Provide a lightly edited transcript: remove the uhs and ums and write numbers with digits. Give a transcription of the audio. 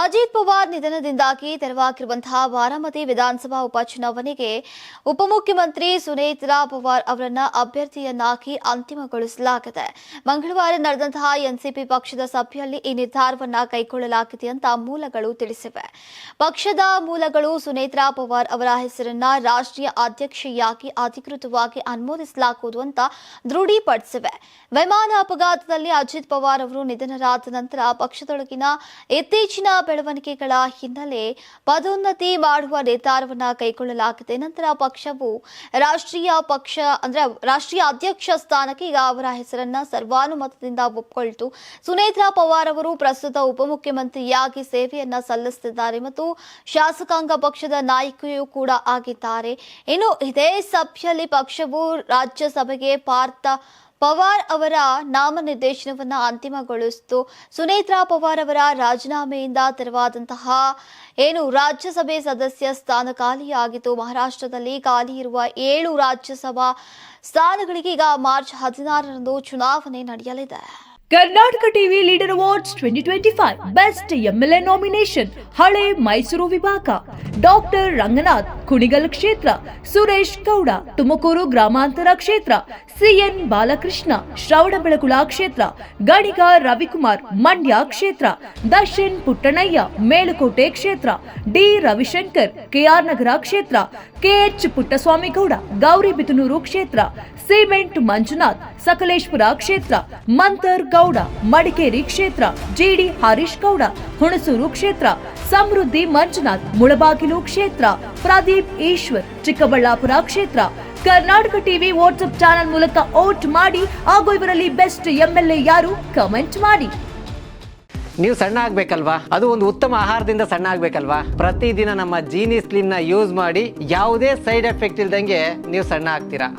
ಅಜಿತ್ ಪವಾರ್ ನಿಧನದಿಂದಾಗಿ ತೆರವಾಗಿರುವಂತಹ ಬಾರಾಮತಿ ವಿಧಾನಸಭಾ ಉಪಚುನಾವಣೆಗೆ ಉಪಮುಖ್ಯಮಂತ್ರಿ ಸುನೇತ್ರಾ ಪವಾರ್ ಅವರನ್ನ ಅಭ್ಯರ್ಥಿಯನ್ನಾಗಿ ಅಂತಿಮಗೊಳಿಸಲಾಗಿದೆ. ಮಂಗಳವಾರ ನಡೆದಂತಹ ಎನ್ಸಿಪಿ ಪಕ್ಷದ ಸಭೆಯಲ್ಲಿ ಈ ನಿರ್ಧಾರವನ್ನ ಕೈಗೊಳ್ಳಲಾಗಿದೆ ಅಂತ ಮೂಲಗಳು ತಿಳಿಸಿವೆ. ಪಕ್ಷದ ಮೂಲಗಳು ಸುನೇತ್ರಾ ಪವಾರ್ ಅವರ ಹೆಸರನ್ನ ರಾಷ್ಟ್ರೀಯ ಅಧ್ಯಕ್ಷೆಯಾಗಿ ಅಧಿಕೃತವಾಗಿ ಅನುಮೋದಿಸಲಾಗುವುದು ಅಂತ ದೃಢೀಪಡಿಸಿವೆ. ವಿಮಾನ ಅಪಘಾತದಲ್ಲಿ ಅಜಿತ್ ಪವಾರ್ ಅವರು ನಿಧನರಾದ ನಂತರ ಪಕ್ಷದೊಳಗಿನ ಇತ್ತೀಚಿನ ಬೆಳವಣಿಗೆಗಳ ಹಿನ್ನೆಲೆ ಪದೋನ್ನತಿ ಮಾಡುವ ನಿರ್ಧಾರವನ್ನು ಕೈಗೊಳ್ಳಲಾಗಿದೆ. ನಂತರ ಪಕ್ಷವು ರಾಷ್ಟ್ರೀಯ ಅಧ್ಯಕ್ಷ ಸ್ಥಾನಕ್ಕೆ ಈಗ ಅವರ ಹೆಸರನ್ನ ಸರ್ವಾನುಮತದಿಂದ ಒಪ್ಪಿಕೊಂಡಿತು. ಸುನೇತ್ರಾ ಪವಾರ್ ಅವರು ಪ್ರಸ್ತುತ ಉಪಮುಖ್ಯಮಂತ್ರಿಯಾಗಿ ಸೇವೆಯನ್ನ ಸಲ್ಲಿಸುತ್ತಿದ್ದಾರೆ ಮತ್ತು ಶಾಸಕಾಂಗ ಪಕ್ಷದ ನಾಯಕಿಯೂ ಕೂಡ ಆಗಿದ್ದಾರೆ. ಇನ್ನು ಇದೇ ಸಭೆಯಲ್ಲಿ ಪಕ್ಷವು ರಾಜ್ಯಸಭೆಗೆ ಪವಾರ್ ಅವರ ನಾಮನಿರ್ದೇಶನವನ್ನು ಅಂತಿಮಗೊಳಿಸಿತು. ಸುನೇತ್ರಾ ಪವಾರ್ ಅವರ ರಾಜೀನಾಮೆಯಿಂದ ತೆರವಾದಂತಹ ರಾಜ್ಯಸಭೆ ಸದಸ್ಯ ಸ್ಥಾನ ಖಾಲಿಯಾಗಿತ್ತು. ಮಹಾರಾಷ್ಟ್ರದಲ್ಲಿ ಖಾಲಿ ಇರುವ 7 ರಾಜ್ಯಸಭಾ ಸ್ಥಾನಗಳಿಗೆ ಈಗ ಮಾರ್ಚ್ 16ರಂದು ಚುನಾವಣೆ ನಡೆಯಲಿದೆ. Karnataka TV leader awards 2025 best MLA nomination ಹಳೆ ಮೈಸೂರು ವಿಭಾಗ ಡಾಕ್ಟರ್ ರಂಗನಾಥ್ ಕುಣಿಗಲ್ ಕ್ಷೇತ್ರ, ಸುರೇಶ್ ಗೌಡ ತುಮಕೂರು ಗ್ರಾಮಾಂತರ ಕ್ಷೇತ್ರ, ಸಿಎನ್ ಬಾಲಕೃಷ್ಣ ಶ್ರವಣಬೆಳಗೊಳ ಕ್ಷೇತ್ರ, ಗಣಿಗ ರವಿಕುಮಾರ್ ಮಂಡ್ಯ ಕ್ಷೇತ್ರ, ದರ್ಶನ್ ಪುಟ್ಟಣಯ್ಯ ಮೇಲುಕೋಟೆ ಕ್ಷೇತ್ರ, ಡಿ ರವಿಶಂಕರ್ ಕೆಆರ್ ನಗರ ಕ್ಷೇತ್ರ, ಕೆಎಚ್ ಪುಟ್ಟಸ್ವಾಮಿಗೌಡ ಗೌರಿಬಿದನೂರು ಕ್ಷೇತ್ರ, ಸಿಮೆಂಟ್ ಮಂಜುನಾಥ್ ಸಕಲೇಶ್ಪುರ ಕ್ಷೇತ್ರ, ಮಂತರ್ ಗೌಡ ಮಡಿಕೇರಿ ಕ್ಷೇತ್ರ, ಜಿಡಿ ಹರೀಶ್ ಗೌಡ ಹುಣಸೂರು ಕ್ಷೇತ್ರ, ಸಮೃದ್ಧಿ ಮಂಜುನಾಥ್ ಮುಳಬಾಗಿಲು ಕ್ಷೇತ್ರ, ಪ್ರದೀಪ್ ಈಶ್ವರ್ ಚಿಕ್ಕಬಳ್ಳಾಪುರ ಕ್ಷೇತ್ರ. ಕರ್ನಾಟಕ ಟಿವಿ ವಾಟ್ಸ್ಆಪ್ ಚಾನೆಲ್ ಮೂಲಕ ವೋಟ್ ಮಾಡಿ ಹಾಗೂ ಇವರಲ್ಲಿ ಬೆಸ್ಟ್ ಎಂಎಲ್ಎ ಯಾರು ಕಮೆಂಟ್ ಮಾಡಿ. ನೀವು ಸಣ್ಣ ಆಗ್ಬೇಕಲ್ವಾ? ಅದು ಒಂದು ಉತ್ತಮ ಆಹಾರದಿಂದ ಸಣ್ಣ ಆಗ್ಬೇಕಲ್ವಾ? ಪ್ರತಿದಿನ ನಮ್ಮ ಜೀನಿ ಸ್ಲಿಮ್ ನ ಯೂಸ್ ಮಾಡಿ ಯಾವುದೇ ಸೈಡ್ ಎಫೆಕ್ಟ್ ಇಲ್ದಂಗೆ ನೀವು ಸಣ್ಣ ಆಗ್ತೀರಾ.